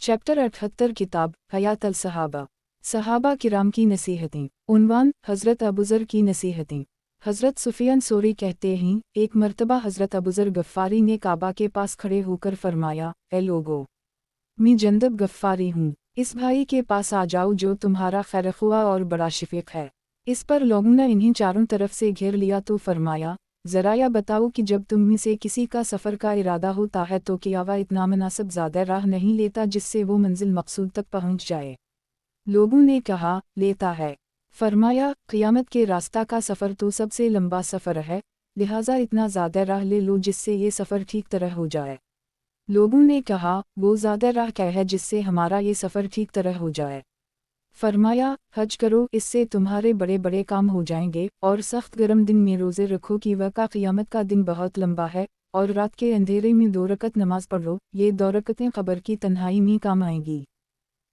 Chapter 78 किताब हयात अल सहाबा। सहाबा किराम की नसीहतें। उन्वान हज़रत अबूज़र की नसीहतें। हज़रत सुफियान सोरी कहते हैं, एक मर्तबा हज़रत अबूज़र गफ़ारी ने काबा के पास खड़े होकर फरमाया, ए लोगो, मैं जंदब गफ़ारी हूँ, इस भाई के पास आ जाओ जो तुम्हारा खैरख्वाह और बड़ा शफीक है। इस पर लोगों ने इन्हें चारों तरफ से घेर लिया तो फरमाया, ज़रा या बताओ कि जब तुम में से किसी का सफ़र का इरादा होता है तो क्या वह इतना मुनासिब ज़्यादा राह नहीं लेता जिससे वो मंजिल मकसूद तक पहुँच जाए। लोगों ने कहा, लेता है। फरमाया, क़ियामत के रास्ता का सफ़र तो सबसे लंबा सफ़र है, लिहाजा इतना ज़्यादा राह ले लो जिससे ये सफ़र ठीक तरह हो जाए। लोगों ने कहा, वो ज़्यादा राह क्या है जिससे हमारा ये सफ़र ठीक तरह हो जाए। फरमाया, हज करो, इससे तुम्हारे बड़े बड़े काम हो जाएंगे, और सख्त गर्म दिन में रोज़े रखो कि वह क़ियामत का दिन बहुत लंबा है, और रात के अंधेरे में 2 रकत नमाज पढ़ो, ये 2 रकतें क़ब्र की तन्हाई में काम आएंगी।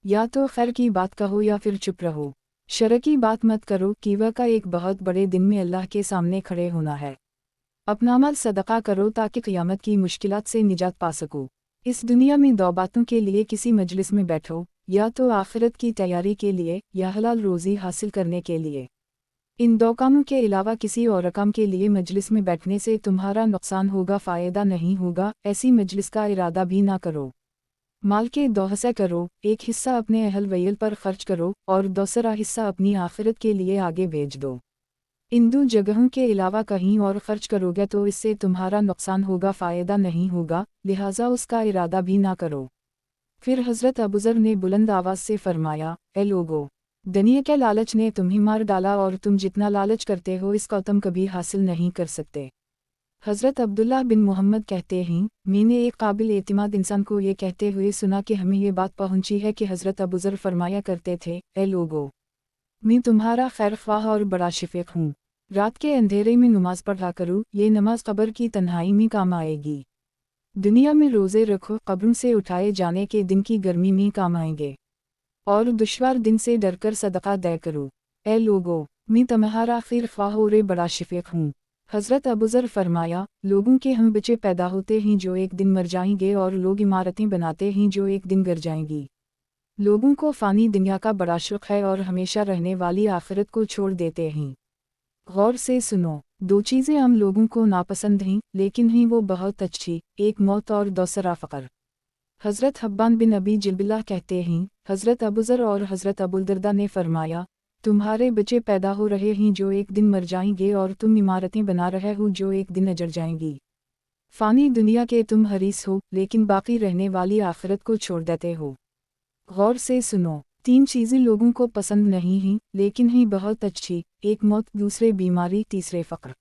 या तो खैर की बात कहो या फिर चुप रहो, शर की बात मत करो कि वह का एक बहुत बड़े दिन में अल्लाह के सामने खड़े होना है। अपना माल सदका करो ताकि क़ियामत की मुश्किलात से निजात पा सको। इस दुनिया में 2 बातों के लिए किसी मजलिस में बैठो, या तो आखिरत की तैयारी के लिए या हलाल रोज़ी हासिल करने के लिए। इन 2 कामों के अलावा किसी और काम के लिए मजलिस में बैठने से तुम्हारा नुकसान होगा, फ़ायदा नहीं होगा, ऐसी मजलिस का इरादा भी ना करो। माल के 2 हिस्से करो, एक हिस्सा अपने अहल वैल पर खर्च करो और दूसरा हिस्सा अपनी आखिरत के लिए आगे भेज दो। इन 2 जगहों के अलावा कहीं और खर्च करोगे तो इससे तुम्हारा नुकसान होगा, फ़ायदा नहीं होगा, लिहाजा उसका इरादा भी ना करो। फिर हज़रत अबूज़र ने बुलंद आवाज़ से फरमाया, ए लोगो, दुनिया के लालच ने तुम्हें मार डाला और तुम जितना लालच करते हो इसका तुम कभी हासिल नहीं कर सकते। हज़रत अब्दुल्लाह बिन मोहम्मद कहते हैं, मैंने एक काबिल एतिमाद इंसान को ये कहते हुए सुना कि हमें ये बात पहुंची है कि हज़रत अबूज़र फरमाया करते थे, ए लोगो, मैं तुम्हारा खैरख्वाह और बड़ा शफीक हूँ। रात के अंधेरे में नमाज पढ़ा करूँ, ये नमाज क़ब्र की तन्हाई में काम आएगी। दुनिया में रोज़े रखो, क़ब्रों से उठाए जाने के दिन की गर्मी में काम आएंगे। और दुश्वार दिन से डरकर सदका दे करो। ए लोगो, मैं तुम्हारा खैरख्वाह और बड़ा शफीक हूँ। हज़रत अबूज़र फरमाया, लोगों के हम बच्चे पैदा होते हैं जो एक दिन मर जाएंगे, और लोग इमारतें बनाते हैं जो एक दिन गिर जाएंगी। लोगों को फ़ानी दुनिया का बड़ा शौक है और हमेशा रहने वाली आखिरत को छोड़ देते हैं। गौर से सुनो, 2 चीज़ें हम लोगों को नापसंद हैं, लेकिन हैं वो बहुत अच्छी, एक मौत और दूसरा फ़क़र। हज़रत हब्बान बिन अबी जिलबिल्लाह कहते हैं, हज़रत अबूज़र और हज़रत अबूदरदा ने फरमाया, तुम्हारे बच्चे पैदा हो रहे हैं जो एक दिन मर जाएंगे, और तुम इमारतें बना रहे हो जो एक दिन अजर जाएंगी। फ़ानी दुनिया के तुम हरीस हो, लेकिन बाकी रहने वाली आखिरत को छोड़ देते हो। गौर से सुनो, 3 चीज़ें लोगों को पसंद नहीं हैं, लेकिन हैं बहुत अच्छी, एक मौत, दूसरे बीमारी, तीसरे फ़क़र।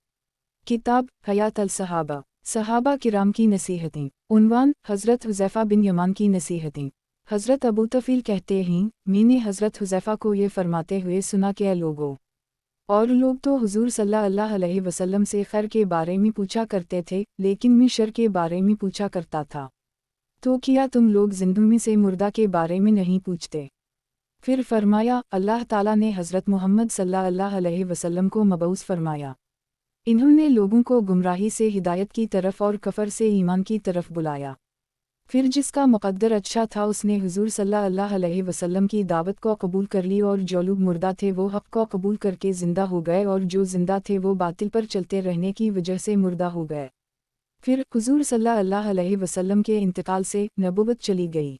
किताब हयात अल सहाबा। सहाबा किराम की नसीहतें। उन्वान हज़रत हुज़ैफ़ा बिन यमान की नसीहतें। हज़रत अबू तफ़ील कहते हैं, मैंने हज़रत हुज़ैफ़ा को ये फरमाते हुए सुना कि लोगों, और लोग तो हुज़ूर सल्लल्लाहु अलैहि वसल्लम से खैर के बारे में पूछा करते थे, लेकिन मैं शर के बारे में पूछा करता था। तो क्या तुम लोग जिंदों में से मुर्दा के बारे में नहीं पूछते? फिर फरमाया, अल्लाह ताला ने हज़रत मोहम्मद सल्लल्लाहु अलैहि वसल्लम को मबऊस फरमाया। इन्होंने लोगों को गुमराही से हिदायत की तरफ और कफ़र से ईमान की तरफ बुलाया। फिर जिसका मुक़द्दर अच्छा था उसने हुज़ूर सल्लल्लाहु अलैहि वसल्लम की दावत को कबूल कर ली, और जो लोग मुर्दा थे वो हक़ को कबूल करके ज़िंदा हो गए, और जो ज़िंदा थे वो बातिल पर चलते रहने की वजह से मुर्दा हो गए। फिर हुज़ूर सल्लल्लाहु अलैहि वसल्लम के इंतकाल से नबुवत चली गई।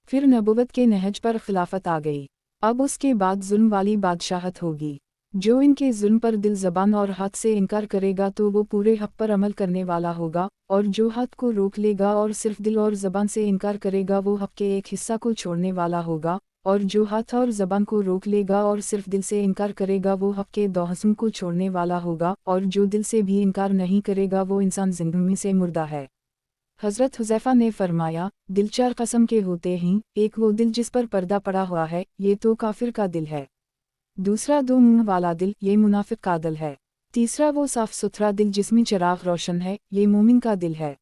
फिर नबुवत के नहज पर खिलाफत आ गई। अब उसके बाद जुल्म वाली बादशाहत होगी। जो इनके जुल्म पर दिल, ज़बान और हाथ से इनकार करेगा तो वो पूरे हक़ पर अमल करने वाला होगा, और जो हाथ को रोक लेगा और सिर्फ दिल और ज़बान से इनकार करेगा वो हक़ के एक हिस्सा को छोड़ने वाला होगा, और जो हाथ और ज़बान को रोक लेगा और सिर्फ दिल से इनकार करेगा वो हक़ के 2 हिस्सों को छोड़ने वाला होगा, और जो दिल से भी इनकार नहीं करेगा वो इंसान ज़िंदगी से मुर्दा है। हज़रत हुज़ैफ़ा ने फरमाया, दिल 4 क़स्म के होते हैं, एक वो दिल जिस पर पर्दा पड़ा हुआ है, ये तो काफिर का दिल है। दूसरा 2 मुँह वाला दिल, ये मुनाफिक का दिल है। तीसरा वो साफ़ सुथरा दिल जिसमें चिराग रोशन है, ये मोमिन का दिल है।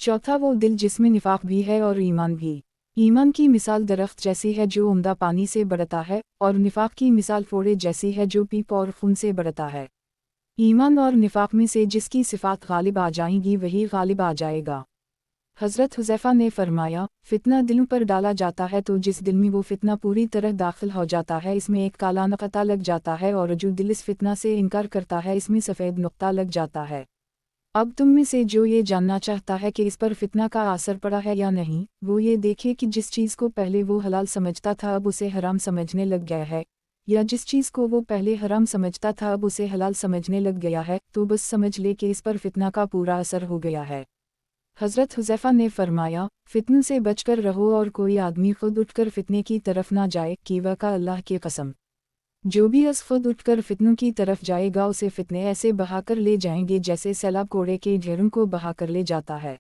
चौथा वो दिल जिसमें निफाक भी है और ईमान भी। ईमान की मिसाल दरख्त जैसी है जो उम्दा पानी से बढ़ता है, और निफाक की मिसाल फोड़े जैसी है जो पीप और खून से बढ़ता है। ईमान और निफाक में से जिसकी सिफ़ात गालिब आ जाएंगी वही गालिब आ जाएगा। हज़रत हुज़ैफ़ा ने फरमाया, फितना दिलों पर डाला जाता है तो जिस दिल में वो फितना पूरी तरह दाखिल हो जाता है इसमें एक काला नुक़्ता लग जाता है, और जो दिल इस फितना से इनकार करता है इसमें सफ़ेद नुक़्ता लग जाता है। अब तुम में से जो ये जानना चाहता है कि इस पर फितना का असर पड़ा है या नहीं, वो ये देखे कि जिस चीज़ को पहले वो हलाल समझता था अब उसे हराम समझने लग गया है, या जिस चीज़ को वो पहले हराम समझता था अब उसे हलाल समझने लग गया है, तो बस समझ ले कि इस पर फितना का पूरा असर हो गया है। हज़रत हुज़ैफ़ा ने फरमाया, फितनों से बचकर रहो और कोई आदमी खुद उठकर फितने की तरफ ना जाए, कि वका अल्लाह की कसम, जो भी अस खुद उठकर फितनों की तरफ जाएगा उसे फितने ऐसे बहाकर ले जाएंगे जैसे सैलाब कोड़े के ढेरों को बहाकर ले जाता है।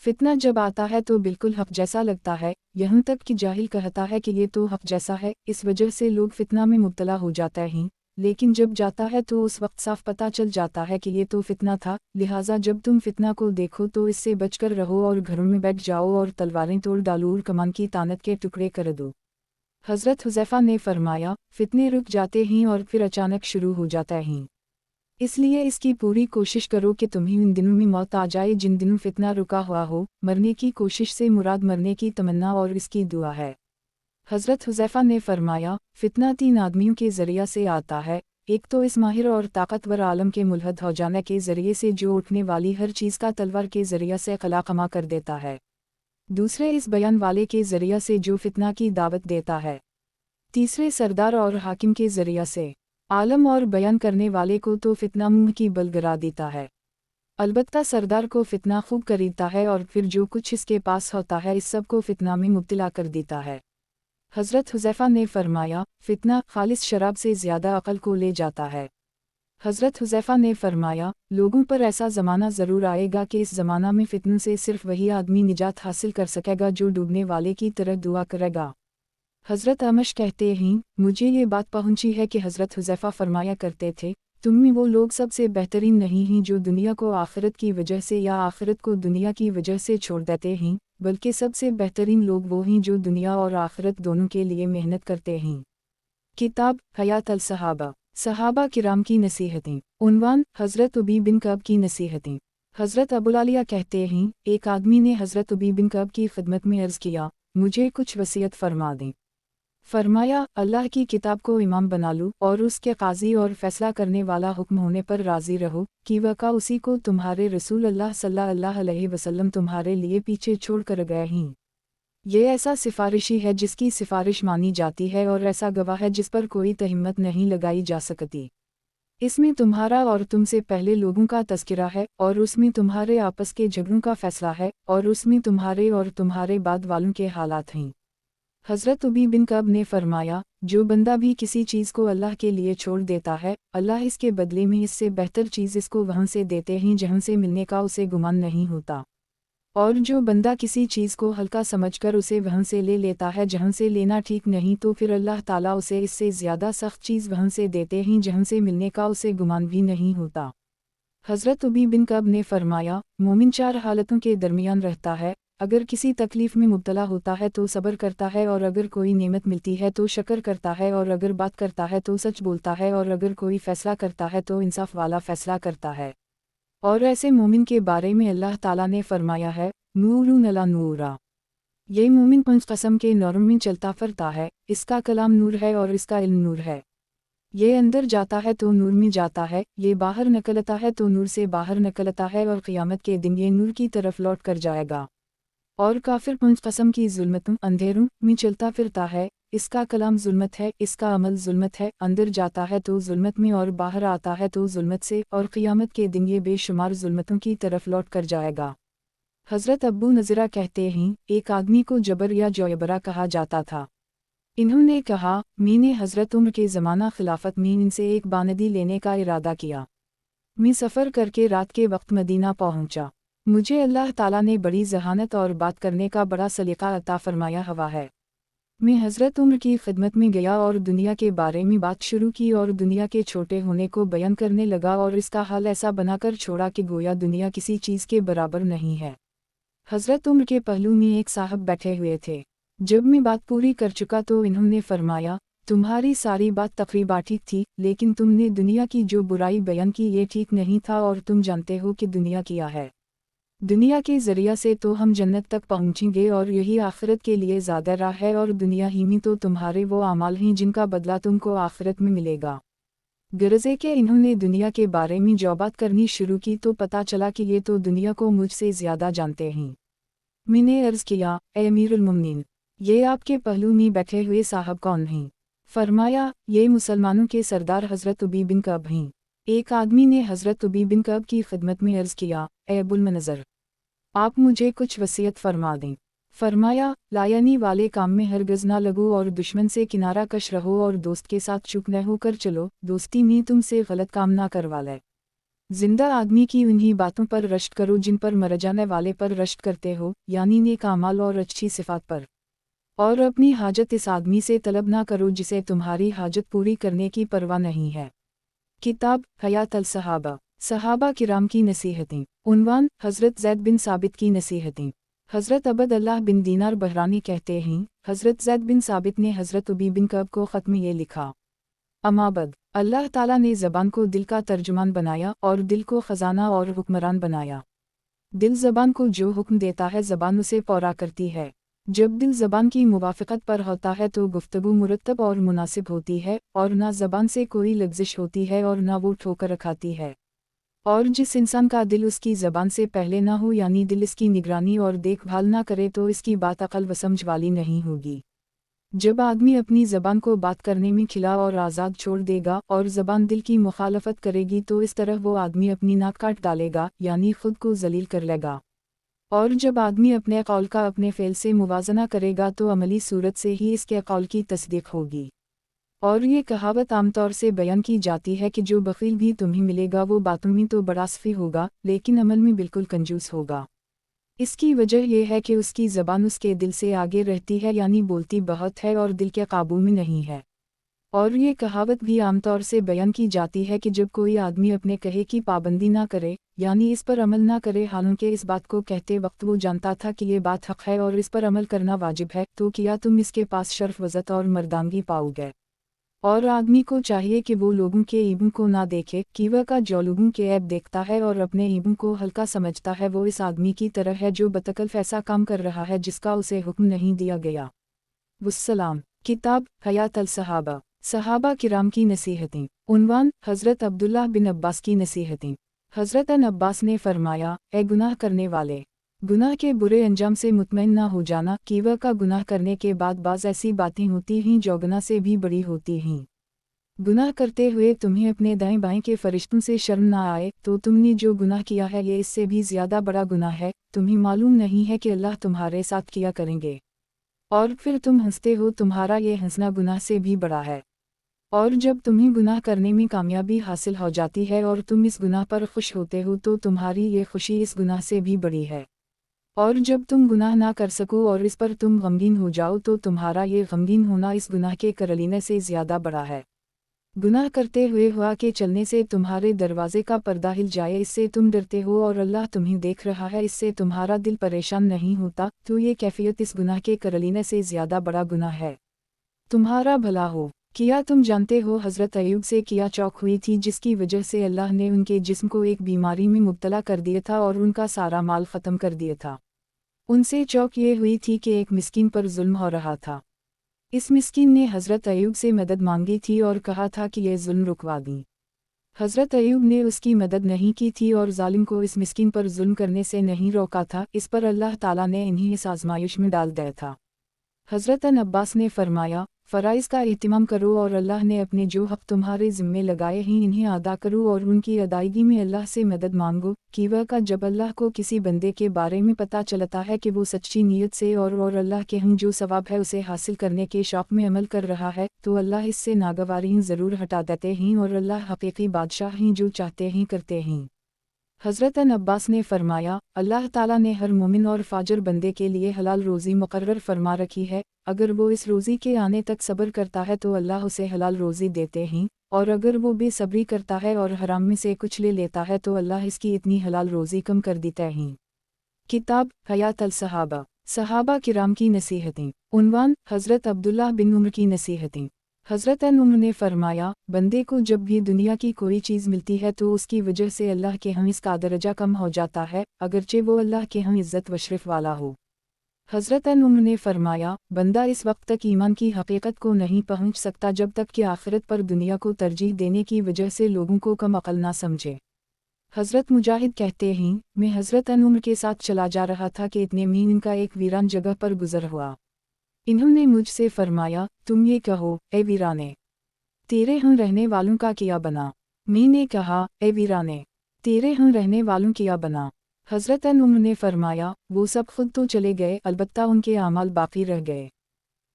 फितना जब आता है तो बिल्कुल हक़ जैसा लगता है, यहाँ तक कि जाहिल कहता है कि ये तो हक़ जैसा है, इस वजह से लोग फितना में मुब्तला हो जाते हैं, लेकिन जब जाता है तो उस वक्त साफ पता चल जाता है कि ये तो फितना था। लिहाजा जब तुम फितना को देखो तो इससे बचकर रहो और घरों में बैठ जाओ और तलवारें तोड़ डालो और कमान की तानत के टुकड़े कर दो। हज़रत हुज़ैफ़ा ने फरमाया, फितने रुक जाते हैं और फिर अचानक शुरू हो जाते हैं, इसलिए इसकी पूरी कोशिश करो कि तुम्हें उन दिनों में मौत आ जाए जिन दिनों फितना रुका हुआ हो। मरने की कोशिश से मुराद मरने की तमन्ना और इसकी दुआ है। हज़रत हुज़ैफ़ा ने फरमाया, फितना 3 आदमियों के ज़रिया से आता है, एक तो इस माहिर और ताकतवर आलम के मुल्हद हो जाने के ज़रिए से जो उठने वाली हर चीज़ का तलवार के ज़रिया से खला कमा कर देता है, दूसरे इस बयान वाले के ज़रिया से जो फितना की दावत देता है, तीसरे सरदार और हाकिम के ज़रिया से। आलम और बयान करने वाले को तो फितना मुंह की बल गिरा देता है, अलबत्ता सरदार को फितना खूब खरीदता है और फिर जो कुछ इसके पास होता है इस सब को फितना में मुब्तला कर देता है। हज़रत हुज़ैफ़ा ने फरमाया, फितना खालिस शराब से ज़्यादा अक़ल को ले जाता है। हज़रत हुज़ैफ़ा ने फरमाया, लोगों पर ऐसा ज़माना ज़रूर आएगा कि इस ज़माना में फितनों से सिर्फ़ वही आदमी निजात हासिल कर सकेगा जो डूबने वाले की तरह दुआ करेगा। हज़रत अमश कहते हैं, मुझे ये बात पहुंची है कि हज़रत हुज़ैफ़ा फरमाया करते थे, तुम में वो लोग सबसे बेहतरीन नहीं हैं जो दुनिया को आखिरत की वजह से या आखिरत को दुनिया की वजह से छोड़ देते हैं, बल्कि सबसे बेहतरीन लोग वो हैं जो दुनिया और आखिरत दोनों के लिए मेहनत करते हैं। किताब हयात अल सहाबा, सहाबा किराम की नसीहतें। उन्वान, हज़रत उबी बिन कअब की नसीहतें। हज़रत अबुलालिया कहते हैं, एक आदमी ने हज़रत उबी बिन कअब की खिदमत में अर्ज़ किया, मुझे कुछ वसीयत फरमा दें। फरमाया, अल्लाह की किताब को इमाम बना लो और उसके काजी और फैसला करने वाला हुक्म होने पर राज़ी रहो, कि वका उसी को तुम्हारे रसूल अल्लाह सल्लल्लाहु अलैहि वसल्लम तुम्हारे लिए पीछे छोड़ कर गए हैं। ये ऐसा सिफारिशी है जिसकी सिफारिश मानी जाती है और ऐसा गवाह है जिस पर कोई तहमत नहीं लगाई जा सकती। इसमें तुम्हारा और तुमसे पहले लोगों का तज़किरा है, और उसमें तुम्हारे आपस के झगड़ों का फैसला है, और उसमें तुम्हारे और तुम्हारे बाद वालों के हालात हैं। हज़रत उबी बिन कअब ने फरमाया, जो बंदा भी किसी चीज़ को अल्लाह के लिए छोड़ देता है, अल्लाह इसके बदले में इससे बेहतर चीज़ इसको वहाँ से देते हैं जहाँ से मिलने का उसे गुमान नहीं होता, और जो बंदा किसी चीज़ को हल्का समझकर उसे वहाँ से ले लेता है जहाँ से लेना ठीक नहीं, तो फिर अल्लाह ताला उसे इससे ज़्यादा सख्त चीज़ वहाँ से देते हैं जहाँ से मिलने का उसे गुमान भी नहीं होता। हज़रत उबी बिन कअब ने फरमाया, मोमिन 4 हालतों के दरमियान रहता है, अगर किसी तकलीफ़ में मुब्तला होता है तो सब्र करता है, और अगर कोई नेमत मिलती है तो शक्र करता है, और अगर बात करता है तो सच बोलता है, और अगर कोई फ़ैसला करता है तो इंसाफ वाला फ़ैसला करता है। और ऐसे मोमिन के बारे में अल्लाह ताला ने फरमाया है, नूरुन अला नूरा। ये मोमिन 5 क़स्म के नूर में चलता फिरता है, इसका कलाम नूर है और इसका इल्म नूर है। ये अंदर जाता है तो नूर में जाता है, ये बाहर निकलता है तो नूर से बाहर निकलता है, और क़यामत के दिन ये नूर की तरफ लौट कर जाएगा। और काफिर 5 क़स्म की ज़ुल्मतों अंधेरों में चलता फिरता है, इसका कलाम ज़ुल्मत है, इसका अमल ज़ुल्मत है, अंदर जाता है तो ज़ुल्मत में और बाहर आता है तो ज़ुल्मत से, और क़यामत के दिन ये बेशुमार ज़ुल्मतों की तरफ लौट कर जाएगा। हज़रत अब्बू नज़ीरा कहते हैं, एक आदमी को जबर या जोयबरा कहा जाता था। इन्होंने कहा, मैंने हज़रत उमर के ज़माना खिलाफत में इनसे एक बानदी लेने का इरादा किया। मैं सफ़र करके रात के वक्त मदीना पहुंचा। मुझे अल्लाह ताला ने बड़ी ज़हानत और बात करने का बड़ा सलीक़ा अता फ़रमाया हुआ है। मैं हज़रत उमर की खिदमत में गया और दुनिया के बारे में बात शुरू की और दुनिया के छोटे होने को बयान करने लगा, और इसका हाल ऐसा बनाकर छोड़ा कि गोया दुनिया किसी चीज़ के बराबर नहीं है। हज़रत उमर के पहलू में एक साहब बैठे हुए थे। जब मैं बात पूरी कर चुका तो इन्होंने फरमाया, तुम्हारी सारी बात तकरीबा ठीक थी, लेकिन तुमने दुनिया की जो बुराई बयान की ये ठीक नहीं था, और तुम जानते हो कि दुनिया क्या है। دنیا کے ذریعہ سے تو ہم جنت تک پہنچیں گے اور یہی آخرت کے لیے زیادہ راہ ہے، اور دنیا ہی میں تو تمہارے وہ اعمال ہیں جن کا بدلہ تم کو آخرت میں ملے گا۔ غرض کہ انہوں نے دنیا کے بارے میں جو بات کرنی شروع کی تو پتہ چلا کہ یہ تو دنیا کو مجھ سے زیادہ جانتے ہیں۔ میں نے عرض کیا، اے امیر المومنین، یہ آپ کے پہلو میں بیٹھے ہوئے صاحب کون ہیں؟ فرمایا، یہ مسلمانوں کے سردار حضرت ابی بن کعب ہیں۔ ایک آدمی نے حضرت ابی بن کعب کی خدمت میں عرض کیا، اے ابو المنذر، آپ مجھے کچھ وصیت فرما دیں۔ فرمایا، لایانی والے کام میں ہرگز نہ لگو اور دشمن سے کنارہ کش رہو اور دوست کے ساتھ چپ نہ ہو کر چلو، دوستی میں تم سے غلط کام نہ کروا لے۔ زندہ آدمی کی انہی باتوں پر رشک کرو جن پر مر جانے والے پر رشک کرتے ہو، یعنی نیک اعمال اور اچھی صفات پر، اور اپنی حاجت اس آدمی سے طلب نہ کرو جسے تمہاری حاجت پوری کرنے کی پرواہ نہیں ہے۔ کتاب حیات الصحابہ، صحابہ کرام کی نصیحتیں۔ عنوان، حضرت زید بن ثابت کی نصیحتیں۔ حضرت عبد اللہ بن دینار بحرانی کہتے ہیں، حضرت زید بن ثابت نے حضرت ابی بن کعب کو خط میں یہ لکھا، اما بعد، اللہ تعالیٰ نے زبان کو دل کا ترجمان بنایا اور دل کو خزانہ اور حکمران بنایا۔ دل زبان کو جو حکم دیتا ہے زبان اسے پورا کرتی ہے۔ جب دل زبان کی موافقت پر ہوتا ہے تو گفتگو مرتب اور مناسب ہوتی ہے، اور نہ زبان سے کوئی لغزش ہوتی ہے اور نہ وہ ٹھوکر کھاتی ہے۔ اور جس انسان کا دل اس کی زبان سے پہلے نہ ہو، یعنی دل اس کی نگرانی اور دیکھ بھال نہ کرے، تو اس کی بات عقل و سمجھ والی نہیں ہوگی۔ جب آدمی اپنی زبان کو بات کرنے میں کھلا اور آزاد چھوڑ دے گا اور زبان دل کی مخالفت کرے گی تو اس طرح وہ آدمی اپنی ناک کاٹ ڈالے گا، یعنی خود کو ذلیل کر لے گا۔ اور جب آدمی اپنے قول کا اپنے فعل سے موازنہ کرے گا تو عملی صورت سے ہی اس کے قول کی تصدیق ہوگی۔ اور یہ کہاوت عام طور سے بیان کی جاتی ہے کہ جو بخیل بھی تمہیں ملے گا وہ باتوں میں تو بڑا سخی ہوگا لیکن عمل میں بالکل کنجوس ہوگا۔ اس کی وجہ یہ ہے کہ اس کی زبان اس کے دل سے آگے رہتی ہے، یعنی بولتی بہت ہے اور دل کے قابو میں نہیں ہے۔ اور یہ کہاوت بھی عام طور سے بیان کی جاتی ہے کہ جب کوئی آدمی اپنے کہے کی پابندی نہ کرے، یعنی اس پر عمل نہ کرے، حالانکہ اس بات کو کہتے وقت وہ جانتا تھا کہ یہ بات حق ہے اور اس پر عمل کرنا واجب ہے، تو کیا تم اس کے پاس شرف وزت اور مردانگی پاؤ گے؟ اور آدمی کو چاہیے کہ وہ لوگوں کے عیبوں کو نہ دیکھے، کیوا کا جو لوگوں کے عیب دیکھتا ہے اور اپنے عیبوں کو ہلکا سمجھتا ہے وہ اس آدمی کی طرح ہے جو بتکلف ایسا کام کر رہا ہے جس کا اسے حکم نہیں دیا گیا۔ والسلام۔ کتاب حیات الصحابہ، صحابہ کرام کی نصیحتیں۔ عنوان، حضرت عبداللہ بن عباس کی نصیحتیں۔ حضرت عباس نے فرمایا، اے گناہ کرنے والے، گناہ کے برے انجام سے مطمئن نہ ہو جانا، کیوا کا گناہ کرنے کے بعد بعض ایسی باتیں ہوتی ہیں جو گناہ سے بھی بڑی ہوتی ہیں۔ گناہ کرتے ہوئے تمہیں اپنے دائیں بائیں کے فرشتوں سے شرم نہ آئے تو تم نے جو گناہ کیا ہے یہ اس سے بھی زیادہ بڑا گناہ ہے، تمہیں معلوم نہیں ہے کہ اللہ تمہارے ساتھ کیا کریں گے، اور پھر تم ہنستے ہو، تمہارا یہ ہنسنا گناہ سے بھی بڑا ہے۔ اور جب تمہیں گناہ کرنے میں کامیابی حاصل ہو جاتی ہے اور تم اس گناہ پر خوش ہوتے ہو تو تمہاری یہ خوشی اس گناہ سے بھی بڑی ہے۔ اور جب تم گناہ نہ کر سکو اور اس پر تم غمگین ہو جاؤ تو تمہارا یہ غمگین ہونا اس گناہ کے کر لینے سے زیادہ بڑا ہے۔ گناہ کرتے ہوئے ہوا کہ چلنے سے تمہارے دروازے کا پردہ ہل جائے، اس سے تم ڈرتے ہو اور اللہ تمہیں دیکھ رہا ہے، اس سے تمہارا دل پریشان نہیں ہوتا، تو یہ کیفیت اس گناہ کے کر لینے سے زیادہ بڑا گناہ ہے۔ تمہارا بھلا ہو۔ کیا تم جانتے ہو حضرت ایوب سے کیا چوک ہوئی تھی جس کی وجہ سے اللہ نے ان کے جسم کو ایک بیماری میں مبتلا کر دیا تھا اور ان کا سارا مال ختم کر دیا تھا؟ ان سے چوک یہ ہوئی تھی کہ ایک مسکین پر ظلم ہو رہا تھا۔ اس مسکین نے حضرت ایوب سے مدد مانگی تھی اور کہا تھا کہ یہ ظلم رکوا دیں۔ حضرت ایوب نے اس کی مدد نہیں کی تھی اور ظالم کو اس مسکین پر ظلم کرنے سے نہیں روکا تھا، اس پر اللہ تعالیٰ نے انہیں اس آزمائش میں ڈال دیا تھا۔ حضرت عباس نے فرمایا، فرائض کا اہتمام کرو اور اللہ نے اپنے جو حق تمہارے ذمے لگائے ہیں انہیں ادا کرو اور ان کی ادائیگی میں اللہ سے مدد مانگو، کیوا کا جب اللہ کو کسی بندے کے بارے میں پتہ چلتا ہے کہ وہ سچی نیت سے اور اللہ کے ہم جو ثواب ہے اسے حاصل کرنے کے شوق میں عمل کر رہا ہے تو اللہ اس سے ناگواری ضرور ہٹا دیتے ہیں، اور اللہ حقیقی بادشاہ ہیں، جو چاہتے ہیں کرتے ہیں۔ حضرت عباس نے فرمایا، اللہ تعالیٰ نے ہر مومن اور فاجر بندے کے لیے حلال روزی مقرر فرما رکھی ہے، اگر وہ اس روزی کے آنے تک صبر کرتا ہے تو اللہ اسے حلال روزی دیتے ہیں، اور اگر وہ بے صبری کرتا ہے اور حرام میں سے کچھ لے لیتا ہے تو اللہ اس کی اتنی حلال روزی کم کر دیتے ہیں۔ کتاب حیات الصحابہ، صحابہ کرام کی نصیحتیں۔ عنوان، حضرت عبداللہ بن عمر کی نصیحتیں۔ حضرت عمر نے فرمایا، بندے کو جب بھی دنیا کی کوئی چیز ملتی ہے تو اس کی وجہ سے اللہ کے ہاں اس کا درجہ کم ہو جاتا ہے، اگرچہ وہ اللہ کے ہاں عزت و شرف والا ہو۔ حضرت عمر نے فرمایا، بندہ اس وقت تک ایمان کی حقیقت کو نہیں پہنچ سکتا جب تک کہ آخرت پر دنیا کو ترجیح دینے کی وجہ سے لوگوں کو کم عقل نہ سمجھے۔ حضرت مجاہد کہتے ہیں، میں حضرت عمر کے ساتھ چلا جا رہا تھا کہ اتنے میں ان کا ایک ویران جگہ پر گزر ہوا۔ انہوں نے مجھ سے فرمایا، تم یہ کہو، اے ویرانے، تیرے ہاں رہنے والوں کا کیا بنا؟ میں نے کہا، اے ویرانے، تیرے ہاں رہنے والوں کیا بنا؟ حضرت عمر نے فرمایا، وہ سب خود تو چلے گئے، البتہ ان کے اعمال باقی رہ گئے۔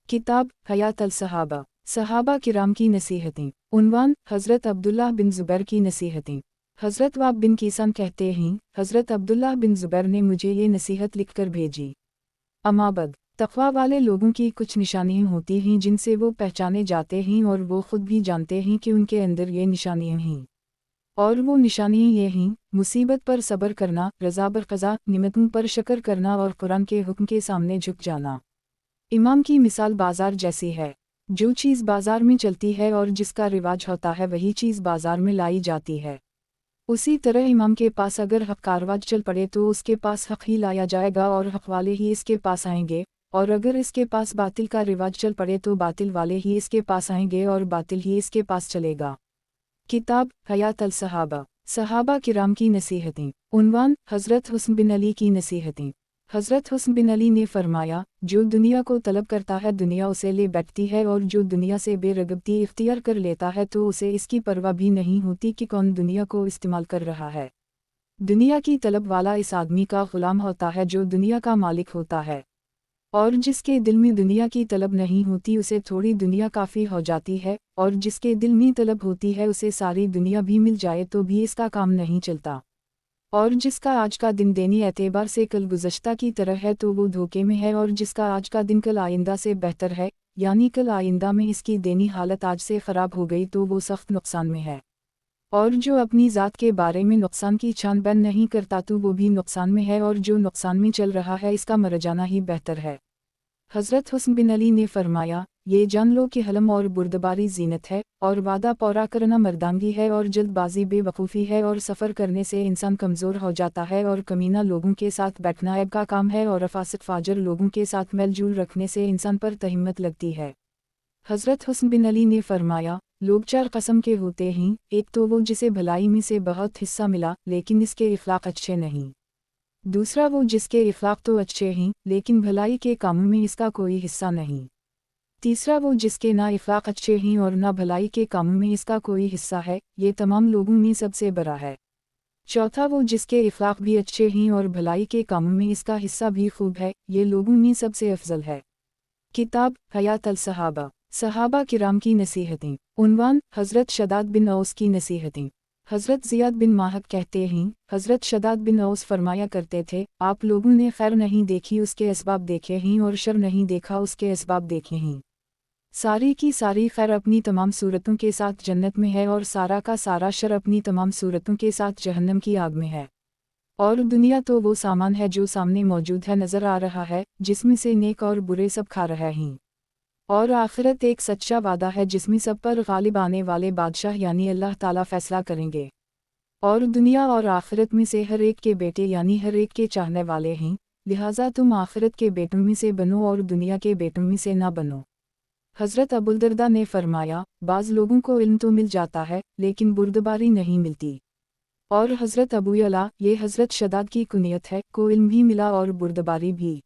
کتاب حیات الصحابہ، صحابہ کرام کی نصیحتیں۔ عنوان، حضرت عبداللہ بن زبیر کی نصیحتیں۔ حضرت واب بن کیسان کہتے ہیں، حضرت عبداللہ بن زبیر نے مجھے یہ نصیحت لکھ کر بھیجی۔ امابد، تقویٰ والے لوگوں کی کچھ نشانیاں ہوتی ہیں جن سے وہ پہچانے جاتے ہیں اور وہ خود بھی جانتے ہیں کہ ان کے اندر یہ نشانیاں ہیں، اور وہ نشانیاں یہ ہیں: مصیبت پر صبر کرنا، رضا برقضا، نعمتوں پر شکر کرنا اور قرآن کے حکم کے سامنے جھک جانا۔ امام کی مثال بازار جیسی ہے۔ جو چیز بازار میں چلتی ہے اور جس کا رواج ہوتا ہے وہی چیز بازار میں لائی جاتی ہے۔ اسی طرح امام کے پاس اگر حق کا رواج چل پڑے تو اس کے پاس حق ہی لایا جائے گا اور حق والے ہی اس کے پاس آئیں گے، اور اگر اس کے پاس باطل کا رواج چل پڑے تو باطل والے ہی اس کے پاس آئیں گے اور باطل ہی اس کے پاس چلے گا۔ کتاب حیات الصحابہ، صحابہ کرام کی نصیحتیں۔ عنوان، حضرت حسن بن علی کی نصیحتیں۔ حضرت حسن بن علی نے فرمایا، جو دنیا کو طلب کرتا ہے دنیا اسے لے بیٹھتی ہے، اور جو دنیا سے بے رغبتی اختیار کر لیتا ہے تو اسے اس کی پرواہ بھی نہیں ہوتی کہ کون دنیا کو استعمال کر رہا ہے۔ دنیا کی طلب والا اس آدمی کا غلام ہوتا ہے جو دنیا کا مالک ہوتا ہے، اور جس کے دل میں دنیا کی طلب نہیں ہوتی اسے تھوڑی دنیا کافی ہو جاتی ہے، اور جس کے دل میں طلب ہوتی ہے اسے ساری دنیا بھی مل جائے تو بھی اس کا کام نہیں چلتا، اور جس کا آج کا دن دینی اعتبار سے کل گزشتہ کی طرح ہے تو وہ دھوکے میں ہے، اور جس کا آج کا دن کل آئندہ سے بہتر ہے، یعنی کل آئندہ میں اس کی دینی حالت آج سے خراب ہو گئی تو وہ سخت نقصان میں ہے، اور جو اپنی ذات کے بارے میں نقصان کی چھان بین نہیں کرتا تو وہ بھی نقصان میں ہے، اور جو نقصان میں چل رہا ہے اس کا مر جانا ہی بہتر ہے۔ حضرت حسن بن علی نے فرمایا، یہ جان لو کہ حلم اور بردباری زینت ہے، اور وعدہ پورا کرنا مردانگی ہے، اور جلد بازی بے وقوفی ہے، اور سفر کرنے سے انسان کمزور ہو جاتا ہے، اور کمینہ لوگوں کے ساتھ بیٹھنا عیب کا کام ہے، اور فاسق فاجر لوگوں کے ساتھ میل جول رکھنے سے انسان پر تہمت لگتی ہے۔ حضرت حسن بن علی نے فرمایا، لوگ چار قسم کے ہوتے ہیں، ایک تو وہ جسے بھلائی میں سے بہت حصہ ملا لیکن اس کے اخلاق اچھے نہیں، دوسرا وہ جس کے اخلاق تو اچھے ہیں لیکن بھلائی کے کاموں میں اس کا کوئی حصہ نہیں، تیسرا وہ جس کے نہ اخلاق اچھے ہیں اور نہ بھلائی کے کاموں میں اس کا کوئی حصہ ہے، یہ تمام لوگوں میں سب سے بڑا ہے، چوتھا وہ جس کے اخلاق بھی اچھے ہیں اور بھلائی کے کاموں میں اس کا حصہ بھی خوب ہے، یہ لوگوں میں سب سے افضل ہے۔ کتاب حیات الصحابہ، صحابہ کرام کی نصیحتیں۔ عنوان، حضرت شداد بن اوس کی نصیحتیں۔ حضرت زیاد بن ماہک کہتے ہیں، حضرت شداد بن اوس فرمایا کرتے تھے، آپ لوگوں نے خیر نہیں دیکھی اس کے اسباب دیکھے ہیں، اور شر نہیں دیکھا اس کے اسباب دیکھے ہیں۔ ساری کی ساری خیر اپنی تمام صورتوں کے ساتھ جنت میں ہے، اور سارا کا سارا شر اپنی تمام صورتوں کے ساتھ جہنم کی آگ میں ہے، اور دنیا تو وہ سامان ہے جو سامنے موجود ہے، نظر آ رہا ہے، جس میں سے نیک اور برے سب کھا رہے ہیں، اور آخرت ایک سچا وعدہ ہے جس میں سب پر غالب آنے والے بادشاہ یعنی اللہ تعالیٰ فیصلہ کریں گے، اور دنیا اور آخرت میں سے ہر ایک کے بیٹے یعنی ہر ایک کے چاہنے والے ہیں، لہٰذا تم آخرت کے بیٹوں میں سے بنو اور دنیا کے بیٹوں میں سے نہ بنو۔ حضرت ابوالدرداء نے فرمایا، بعض لوگوں کو علم تو مل جاتا ہے لیکن بردباری نہیں ملتی، اور حضرت ابو یعلا، یہ حضرت شداد کی کنیت ہے، کو علم بھی ملا اور بردباری بھی۔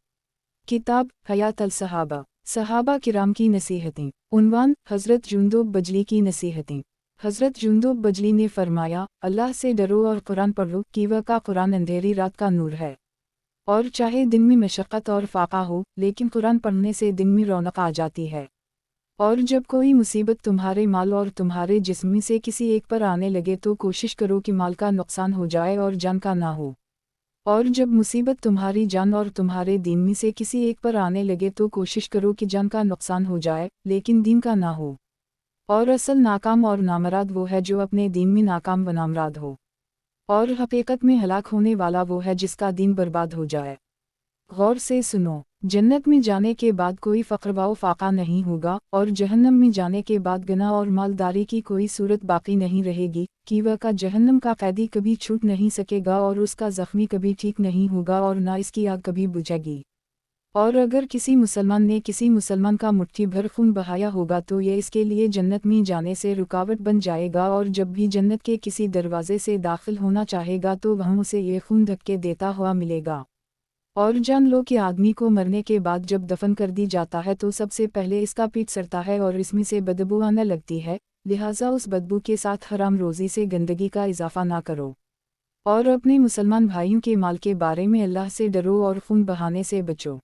کتاب حیات الصحابہ، صحابہ کرام کی نصیحتیں۔ عنوان، حضرت جندب بجلی کی نصیحتیں۔ حضرت جندب بجلی نے فرمایا، اللہ سے ڈرو اور قرآن پڑھو، کیوا کا قرآن اندھیری رات کا نور ہے، اور چاہے دن میں مشقت اور فاقہ ہو لیکن قرآن پڑھنے سے دن میں رونق آ جاتی ہے، اور جب کوئی مصیبت تمہارے مال اور تمہارے جسم میں سے کسی ایک پر آنے لگے تو کوشش کرو کہ مال کا نقصان ہو جائے اور جان کا نہ ہو، اور جب مصیبت تمہاری جان اور تمہارے دین میں سے کسی ایک پر آنے لگے تو کوشش کرو کہ جان کا نقصان ہو جائے لیکن دین کا نہ ہو، اور اصل ناکام اور نامراد وہ ہے جو اپنے دین میں ناکام و نامراد ہو، اور حقیقت میں ہلاک ہونے والا وہ ہے جس کا دین برباد ہو جائے۔ غور سے سنو۔ जन्नत में जाने के बाद कोई फ़क्र व फाका नहीं होगा, और जहन्नम में जाने के बाद गना और मालदारी की कोई सूरत बाकी नहीं रहेगी, कि वह का जहन्नम का कैदी कभी छूट नहीं सकेगा और उसका ज़ख्मी कभी ठीक नहीं होगा और ना इसकी आग कभी बुझेगी। और अगर किसी मुसलमान ने किसी मुसलमान का मुट्ठी भर खून बहाया होगा तो ये इसके लिए जन्नत में जाने से रुकावट बन जाएगा, और जब भी जन्नत के किसी दरवाजे से दाखिल होना चाहेगा तो वहाँ उसे ये खून धक्के देता हुआ मिलेगा। और जान लो कि आदमी को मरने के बाद जब दफन कर दी जाता है तो सबसे पहले इसका पीठ सरता है और इसमें से बदबू आने लगती है, लिहाजा उस बदबू के साथ हराम रोज़ी से गंदगी का इजाफा ना करो। और अपने मुसलमान भाइयों के माल के बारे में अल्लाह से डरो और खून बहाने से बचो।